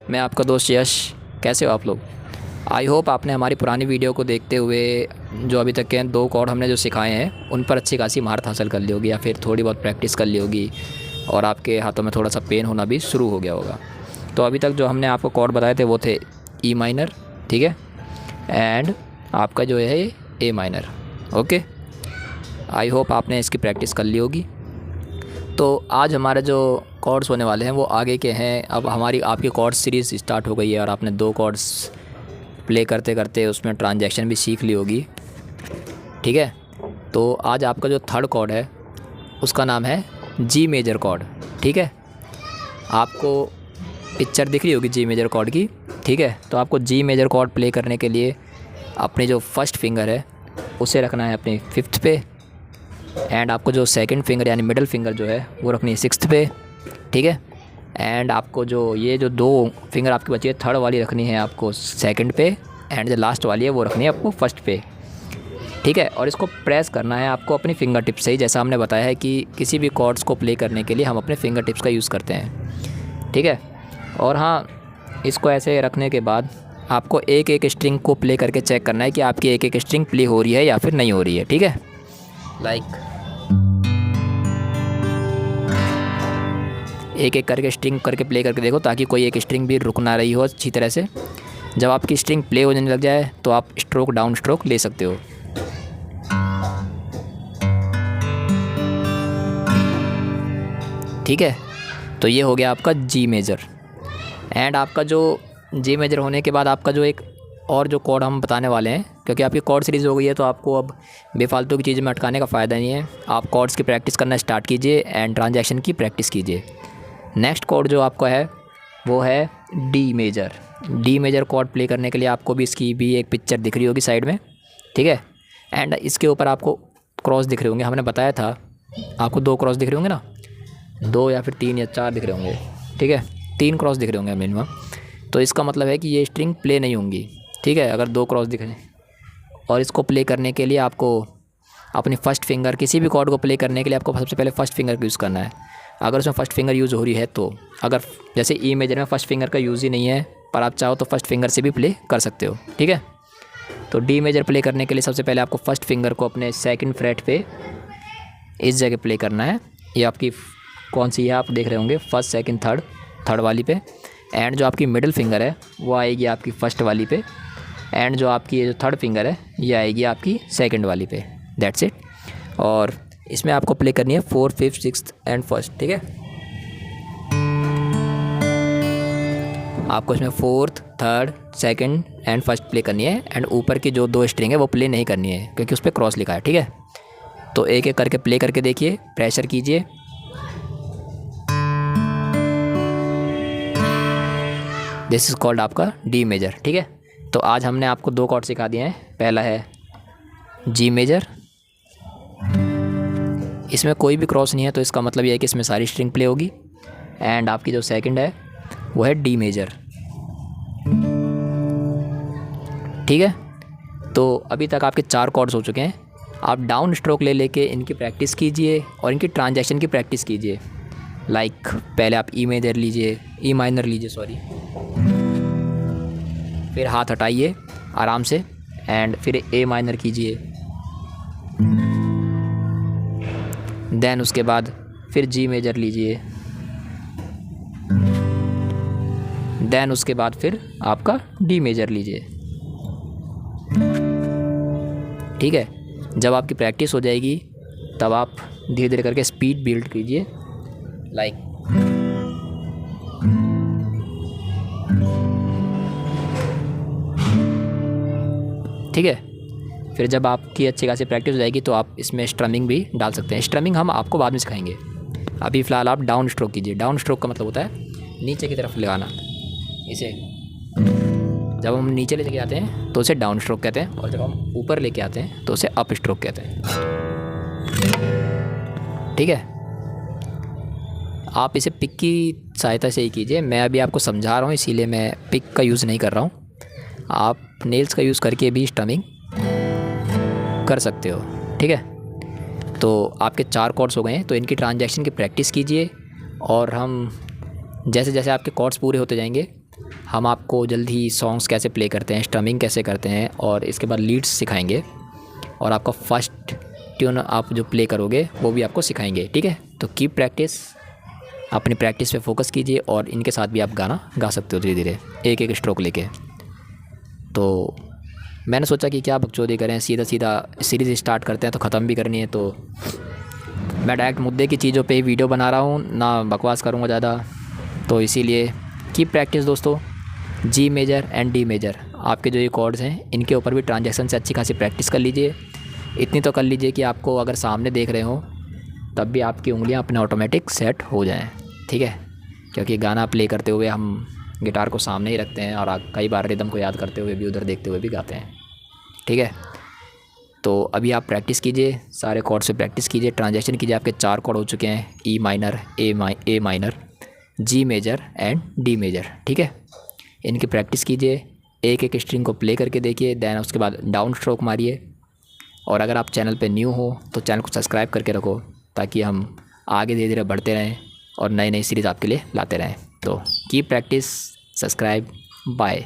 मैं आपका दोस्त यश। कैसे हो आप लोग? आई होप आपने हमारी पुरानी वीडियो को देखते हुए जो अभी तक के 2 कॉर्ड हमने जो सिखाए हैं उन पर अच्छी खासी महारत हासिल कर ली होगी, या फिर थोड़ी बहुत प्रैक्टिस कर ली होगी और आपके हाथों में थोड़ा सा पेन होना भी शुरू हो गया होगा। तो अभी तक जो हमने आपको कॉर्ड बताए थे वो थे ई माइनर, ठीक है, एंड आपका जो है ए माइनर। ओके, आई होप आपने इसकी प्रैक्टिस कर ली होगी। तो आज हमारे जो कॉर्ड्स होने वाले हैं वो आगे के हैं। अब हमारी आपकी कॉर्ड्स सीरीज़ स्टार्ट हो गई है और आपने 2 कॉर्ड्स प्ले करते करते उसमें ट्रांजैक्शन भी सीख ली होगी, ठीक है। तो आज आपका जो थर्ड कॉर्ड है उसका नाम है जी मेजर कॉर्ड, ठीक है। आपको पिक्चर दिख रही होगी जी मेजर कॉर्ड की, ठीक है। तो आपको जी मेजर कॉर्ड प्ले करने के लिए अपनी जो फर्स्ट फिंगर है उसे रखना है अपनी 5th पे, एंड आपको जो सेकंड फिंगर यानी मिडिल फिंगर जो है वो रखनी है 6th पे, ठीक है। एंड आपको जो ये जो 2 फिंगर आपकी बची है, थर्ड वाली रखनी है आपको सेकंड पे, एंड जो लास्ट वाली है वो रखनी है आपको फर्स्ट पे, ठीक है। और इसको प्रेस करना है आपको अपनी फिंगर टिप्स से ही, जैसा हमने बताया है कि किसी भी कॉर्ड्स को प्ले करने के लिए हम अपने फिंगर टिप्स का यूज़ करते हैं, ठीक है। और हाँ, इसको ऐसे रखने के बाद आपको एक एक स्ट्रिंग को प्ले करके चेक करना है कि आपकी एक एक स्ट्रिंग प्ले हो रही है या फिर नहीं हो रही है, ठीक है। लाइक एक एक करके स्ट्रिंग करके प्ले करके देखो, ताकि कोई एक स्ट्रिंग भी रुक ना रही हो अच्छी तरह से। जब आपकी स्ट्रिंग प्ले होने लग जाए तो आप स्ट्रोक डाउन स्ट्रोक ले सकते हो, ठीक है। तो ये हो गया आपका जी मेजर। एंड आपका जो जी मेजर होने के बाद आपका जो एक और जो कॉर्ड हम बताने वाले हैं, क्योंकि आपकी कॉर्ड सीरीज़ हो गई है तो आपको अब बेफालतू की चीज़ में अटकाने का फ़ायदा नहीं है। आप कॉर्ड्स की प्रैक्टिस करना स्टार्ट कीजिए एंड ट्रांजैक्शन की प्रैक्टिस कीजिए। नेक्स्ट कॉर्ड जो आपका है वो है D major. D major chord play करने के लिए आपको भी इसकी भी एक पिक्चर दिख रही होगी साइड में, ठीक है। एंड इसके ऊपर आपको क्रॉस दिख रहे होंगे, हमने बताया था आपको 2 क्रॉस दिख रहे होंगे ना, 2 या फिर 3 या 4 दिख रहे होंगे, ठीक है। 3 क्रॉस दिख रहे होंगे मिनिमम। तो इसका मतलब है कि ये स्ट्रिंग प्ले नहीं होंगी, ठीक है, अगर 2 क्रॉस दिख रहे हैं। और इसको प्ले करने के लिए आपको अपनी फ़र्स्ट फिंगर, किसी भी कॉर्ड को प्ले करने के लिए आपको सबसे पहले फ़र्स्ट फिंगर का यूज़ करना है। अगर उसमें फ़र्स्ट फिंगर यूज़ हो रही है तो, अगर जैसे ई मेजर में फ़र्स्ट फिंगर का यूज़ ही नहीं है पर आप चाहो तो फर्स्ट फिंगर से भी प्ले कर सकते हो, ठीक है। तो डी मेजर प्ले करने के लिए सबसे पहले आपको फर्स्ट फिंगर को अपने सेकंड फ्रेट पे इस जगह प्ले करना है। ये आपकी कौन सी है आप देख रहे होंगे, फर्स्ट सेकंड थर्ड वाली पे। एंड जो आपकी मिडिल फिंगर है वो आएगी आपकी फर्स्ट वाली पे, एंड जो आपकी ये जो थर्ड फिंगर है ये आएगी आपकी सेकंड वाली पे। That's it. और इसमें आपको प्ले करनी है 4th 5th 6th and first, ठीक है। आपको इसमें 4th 3rd 2nd and first play करनी है, एंड ऊपर की जो 2 स्ट्रिंग है वो प्ले नहीं करनी है क्योंकि उस पर क्रॉस लिखा है, ठीक है। तो एक एक करके प्ले करके देखिए, प्रेशर कीजिए। दिस इज़ कॉल्ड आपका डी मेजर, ठीक है। तो आज हमने आपको 2 कॉर्ड सिखा दिए हैं। पहला है जी मेजर, इसमें कोई भी क्रॉस नहीं है तो इसका मतलब ये है कि इसमें सारी स्ट्रिंग प्ले होगी। एंड आपकी जो सेकंड है वो है डी मेजर, ठीक है। तो अभी तक आपके 4 कॉर्ड्स हो चुके हैं। आप डाउन स्ट्रोक ले लेके इनकी प्रैक्टिस कीजिए और इनकी ट्रांजैक्शन की प्रैक्टिस कीजिए। लाइक पहले आप ई मेजर लीजिए, ई माइनर लीजिए सॉरी, फिर हाथ हटाइए आराम से, एंड फिर ए माइनर कीजिए, देन उसके बाद फिर जी मेजर लीजिए, देन उसके बाद फिर आपका डी मेजर लीजिए, ठीक है। जब आपकी प्रैक्टिस हो जाएगी तब आप धीरे धीरे करके स्पीड बिल्ड कीजिए, लाइक ठीक है। फिर जब आपकी अच्छी खासी प्रैक्टिस हो जाएगी तो आप इसमें स्ट्रमिंग भी डाल सकते हैं। स्ट्रमिंग हम आपको बाद में सिखाएंगे, अभी फ़िलहाल आप डाउन स्ट्रोक कीजिए। डाउन स्ट्रोक का मतलब होता है नीचे की तरफ लगाना इसे। जब हम नीचे लेके आते हैं तो उसे डाउन स्ट्रोक कहते हैं, और जब हम ऊपर लेके आते हैं तो उसे अप स्ट्रोक कहते हैं, ठीक है। आप इसे पिक की सहायता से ही कीजिए। मैं अभी आपको समझा रहा हूँ इसीलिए मैं पिक का यूज़ नहीं कर रहा हूँ। आप नेल्स का यूज़ करके भी स्ट्रमिंग कर सकते हो, ठीक है। तो आपके 4 कॉर्ड्स हो गए हैं, तो इनकी ट्रांजैक्शन की प्रैक्टिस कीजिए और हम जैसे जैसे आपके कॉर्ड्स पूरे होते जाएंगे हम आपको जल्द ही सॉन्ग्स कैसे प्ले करते हैं, स्ट्रमिंग कैसे करते हैं, और इसके बाद लीड्स सिखाएंगे, और आपका फर्स्ट ट्यून आप जो प्ले करोगे वो भी आपको सिखाएंगे, ठीक है। तो कीप प्रैक्टिस, अपनी प्रैक्टिस पे फोकस कीजिए, और इनके साथ भी आप गाना गा सकते हो धीरे धीरे एक एक स्ट्रोक लेके। तो मैंने सोचा कि क्या बकचोदी करें, सीधा सीधा सीरीज़ स्टार्ट करते हैं, तो ख़त्म भी करनी है, तो मैं डायरेक्ट मुद्दे की चीज़ों पे ही वीडियो बना रहा हूँ, ना बकवास करूँगा ज़्यादा। तो इसीलिए कीप प्रैक्टिस दोस्तों। G major and D major आपके जो ये कॉर्ड्स हैं, इनके ऊपर भी ट्रांजैक्शन से अच्छी खासी प्रैक्टिस कर लीजिए। इतनी तो कर लीजिए कि आपको अगर सामने देख रहे हो तब भी आपकी उंगलियां अपने ऑटोमेटिक सेट हो जाएं, ठीक है। क्योंकि गाना प्ले करते हुए हम गिटार को सामने ही रखते हैं, और कई बार रिदम को याद करते हुए भी उधर देखते हुए भी गाते हैं, ठीक है। तो अभी आप प्रैक्टिस कीजिए, सारे कॉर्ड से प्रैक्टिस कीजिए, ट्रांजैक्शन कीजिए। आपके 4 कॉर्ड हो चुके हैं, E minor, A minor, G major and D major, ठीक है। इनकी प्रैक्टिस कीजिए, एक एक स्ट्रिंग को प्ले करके देखिए, देन उसके बाद डाउन स्ट्रोक मारिए। और अगर आप चैनल पे न्यू हो तो चैनल को सब्सक्राइब करके रखो, ताकि हम आगे धीरे धीरे बढ़ते रहें और नई नई सीरीज़ आपके लिए लाते रहें। तो कीप प्रैक्टिस, सब्सक्राइब, बाय।